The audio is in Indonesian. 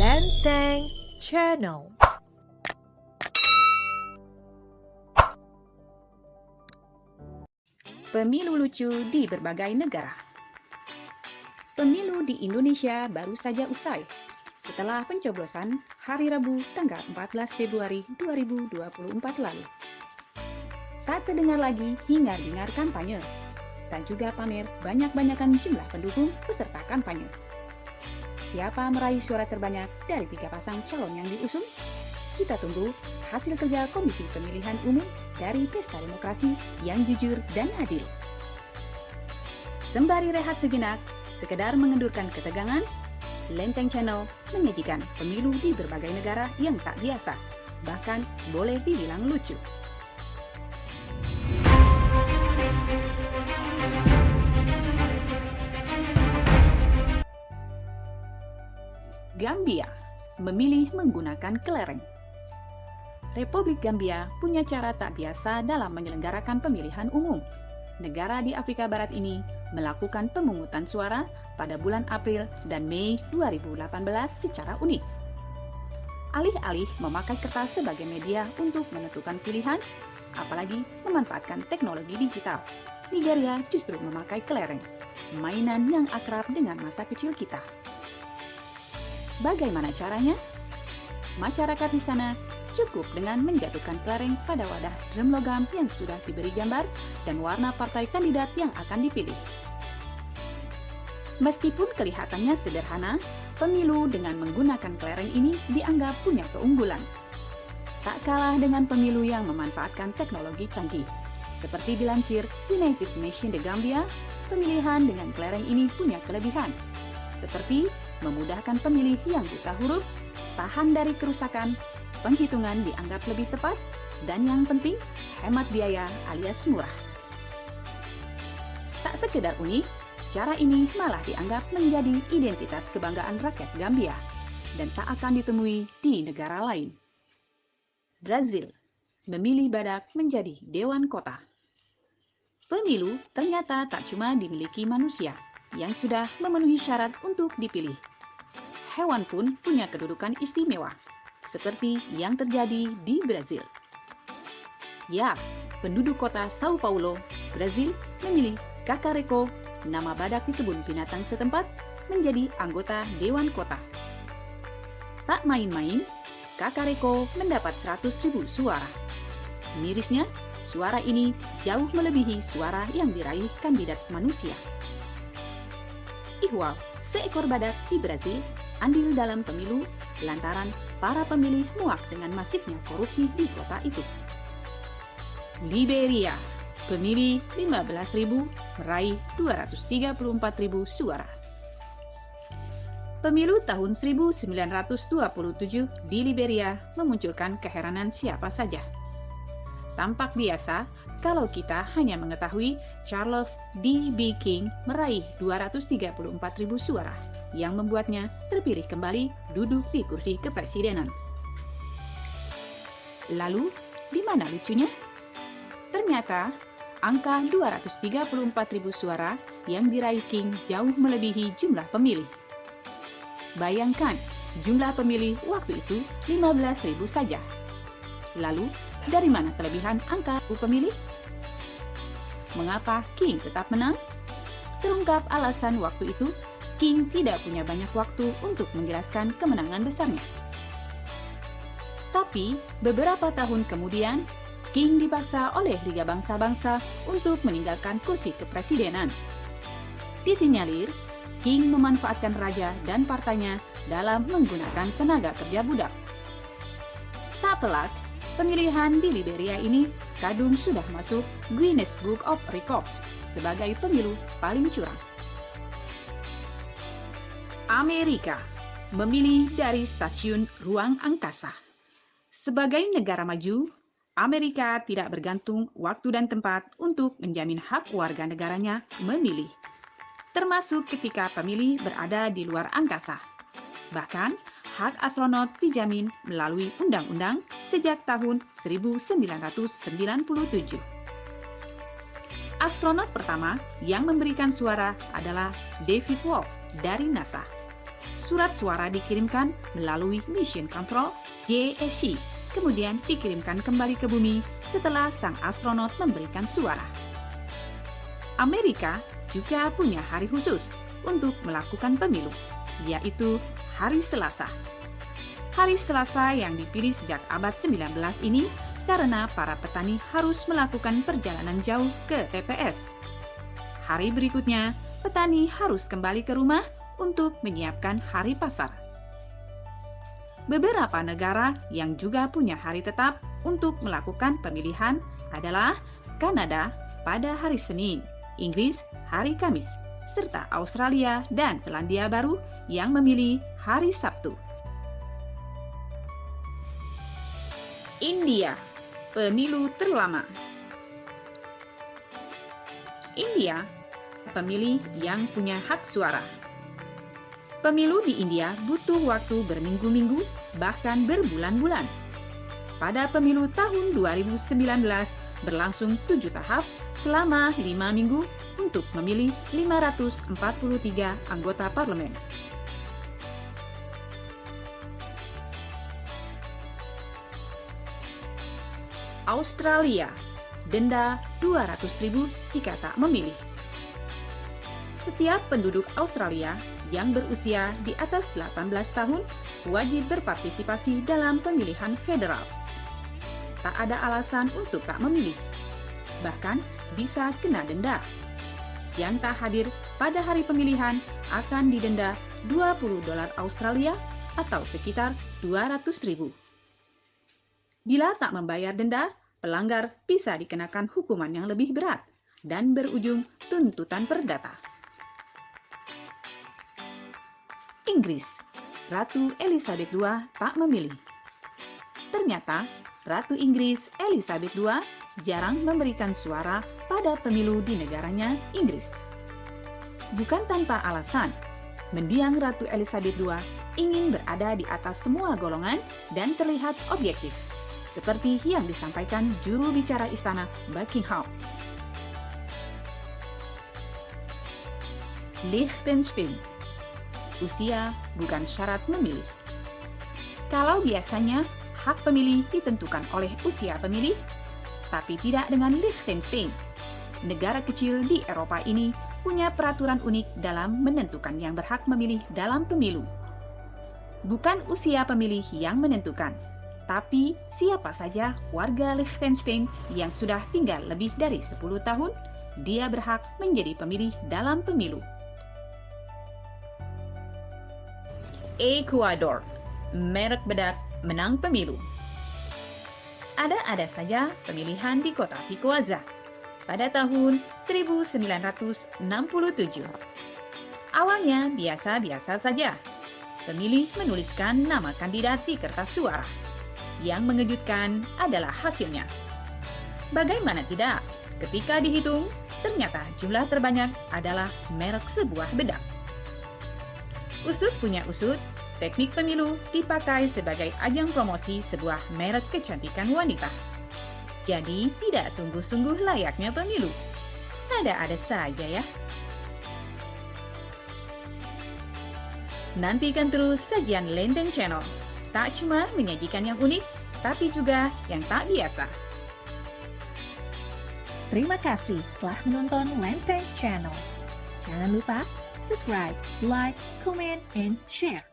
Lenteng Channel. Pemilu lucu di berbagai negara. Pemilu di Indonesia baru saja usai setelah pencoblosan hari Rabu tanggal 14 Februari 2024 lalu. Tak terdengar lagi hingar-bingar kampanye dan juga pamer banyak-banyakan jumlah pendukung peserta kampanye. Siapa meraih suara terbanyak dari 3 pasang calon yang diusung? Kita tunggu hasil kerja Komisi Pemilihan Umum dari Pesta Demokrasi yang jujur dan adil. Sembari rehat sejenak, sekedar mengendurkan ketegangan, Lenteng Channel menyajikan pemilu di berbagai negara yang tak biasa, bahkan boleh dibilang lucu. Gambia memilih menggunakan kelereng. Republik Gambia punya cara tak biasa dalam menyelenggarakan pemilihan umum. Negara di Afrika Barat ini melakukan pemungutan suara pada bulan April dan Mei 2018 secara unik. Alih-alih memakai kertas sebagai media untuk menentukan pilihan, apalagi memanfaatkan teknologi digital, Nigeria justru memakai kelereng, mainan yang akrab dengan masa kecil kita. Bagaimana caranya? Masyarakat di sana cukup dengan menjatuhkan kelereng pada wadah drum logam yang sudah diberi gambar dan warna partai kandidat yang akan dipilih. Meskipun kelihatannya sederhana, pemilu dengan menggunakan kelereng ini dianggap punya keunggulan. Tak kalah dengan pemilu yang memanfaatkan teknologi canggih. Seperti dilansir United Nations The Gambia, pemilihan dengan kelereng ini punya kelebihan, seperti memudahkan pemilih yang buta huruf, tahan dari kerusakan, penghitungan dianggap lebih tepat, dan yang penting, hemat biaya alias murah. Tak sekedar unik, cara ini malah dianggap menjadi identitas kebanggaan rakyat Gambia dan tak akan ditemui di negara lain. Brazil memilih badak menjadi dewan kota. Pemilu ternyata tak cuma dimiliki manusia yang sudah memenuhi syarat untuk dipilih. Hewan pun punya kedudukan istimewa, seperti yang terjadi di Brazil. Ya, penduduk kota Sao Paulo, Brazil memilih Cacareco, nama badak di kebun binatang setempat, menjadi anggota Dewan Kota. Tak main-main, Cacareco mendapat 100.000 suara. Mirisnya, suara ini jauh melebihi suara yang diraih kandidat manusia. Ihwal, seekor badak di Brazil, andil dalam pemilu lantaran para pemilih muak dengan masifnya korupsi di kota itu. Liberia, pemilih 15.000 meraih 234.000 suara. Pemilu tahun 1927 di Liberia memunculkan keheranan siapa saja. Tampak biasa kalau kita hanya mengetahui Charles D.B. King meraih 234.000 suara, yang membuatnya terpilih kembali duduk di kursi kepresidenan. Lalu, di mana lucunya? Ternyata, angka 234.000 suara yang diraih King jauh melebihi jumlah pemilih. Bayangkan, jumlah pemilih waktu itu 15.000 saja. Lalu, dari mana kelebihan angka pemilih? Mengapa King tetap menang? Terungkap alasan waktu itu, King tidak punya banyak waktu untuk menjelaskan kemenangan besarnya. Tapi, beberapa tahun kemudian, King dipaksa oleh Liga Bangsa-Bangsa untuk meninggalkan kursi kepresidenan. Disinyalir, King memanfaatkan raja dan partainya dalam menggunakan tenaga kerja budak. Tak pelak, pemilihan di Liberia ini kadung sudah masuk Guinness Book of Records sebagai pemilu paling curang. Amerika memilih dari stasiun ruang angkasa. Sebagai negara maju, Amerika tidak bergantung waktu dan tempat untuk menjamin hak warga negaranya memilih, termasuk ketika pemilih berada di luar angkasa. Bahkan, hak astronot dijamin melalui undang-undang sejak tahun 1997. Astronot pertama yang memberikan suara adalah David Wolf dari NASA. surat suara dikirimkan melalui Mission Control (GSC), kemudian dikirimkan kembali ke bumi setelah sang astronot memberikan suara. Amerika juga punya hari khusus untuk melakukan pemilu, yaitu Hari Selasa. Hari Selasa yang dipilih sejak abad 19 ini karena para petani harus melakukan perjalanan jauh ke TPS. Hari berikutnya, petani harus kembali ke rumah untuk menyiapkan hari pasar. Beberapa negara yang juga punya hari tetap untuk melakukan pemilihan adalah Kanada pada hari Senin, Inggris hari Kamis, serta Australia dan Selandia Baru yang memilih hari Sabtu. India, pemilu terlama. India, pemilih yang punya hak suara. Pemilu di India butuh waktu berminggu-minggu, bahkan berbulan-bulan. Pada pemilu tahun 2019 berlangsung 7 tahap selama 5 minggu untuk memilih 543 anggota parlemen. Australia, denda 200.000 jika tak memilih. Setiap penduduk Australia yang berusia di atas 18 tahun wajib berpartisipasi dalam pemilihan federal. Tak ada alasan untuk tak memilih. Bahkan bisa kena denda. Yang tak hadir pada hari pemilihan akan didenda $20 Australia atau sekitar 200.000. Bila tak membayar denda, pelanggar bisa dikenakan hukuman yang lebih berat dan berujung tuntutan perdata. Inggris, Ratu Elizabeth II tak memilih. Ternyata, Ratu Inggris Elizabeth II jarang memberikan suara pada pemilu di negaranya, Inggris. Bukan tanpa alasan, mendiang Ratu Elizabeth II ingin berada di atas semua golongan dan terlihat objektif, seperti yang disampaikan juru bicara istana Buckingham. Liechtenstein, usia bukan syarat memilih. Kalau biasanya hak pemilih ditentukan oleh usia pemilih, tapi tidak dengan Liechtenstein. Negara kecil di Eropa ini punya peraturan unik dalam menentukan yang berhak memilih dalam pemilu. Bukan usia pemilih yang menentukan, tapi siapa saja warga Liechtenstein yang sudah tinggal lebih dari 10 tahun, dia berhak menjadi pemilih dalam pemilu. Ekuador, merek bedak menang pemilu. Ada-ada saja pemilihan di kota Pikoaza pada tahun 1967. Awalnya biasa-biasa saja. Pemilih menuliskan nama kandidat di kertas suara. Yang mengejutkan adalah hasilnya. Bagaimana tidak? Ketika dihitung, ternyata jumlah terbanyak adalah merek sebuah bedak. Usut punya usut, teknik pemilu dipakai sebagai ajang promosi sebuah merek kecantikan wanita. Jadi tidak sungguh-sungguh layaknya pemilu. Ada-ada saja ya. Nantikan terus sajian Lenteng Channel. Tak cuma menyajikan yang unik, tapi juga yang tak biasa. Terima kasih telah menonton Lenteng Channel. Jangan lupa subscribe, like, comment, and share.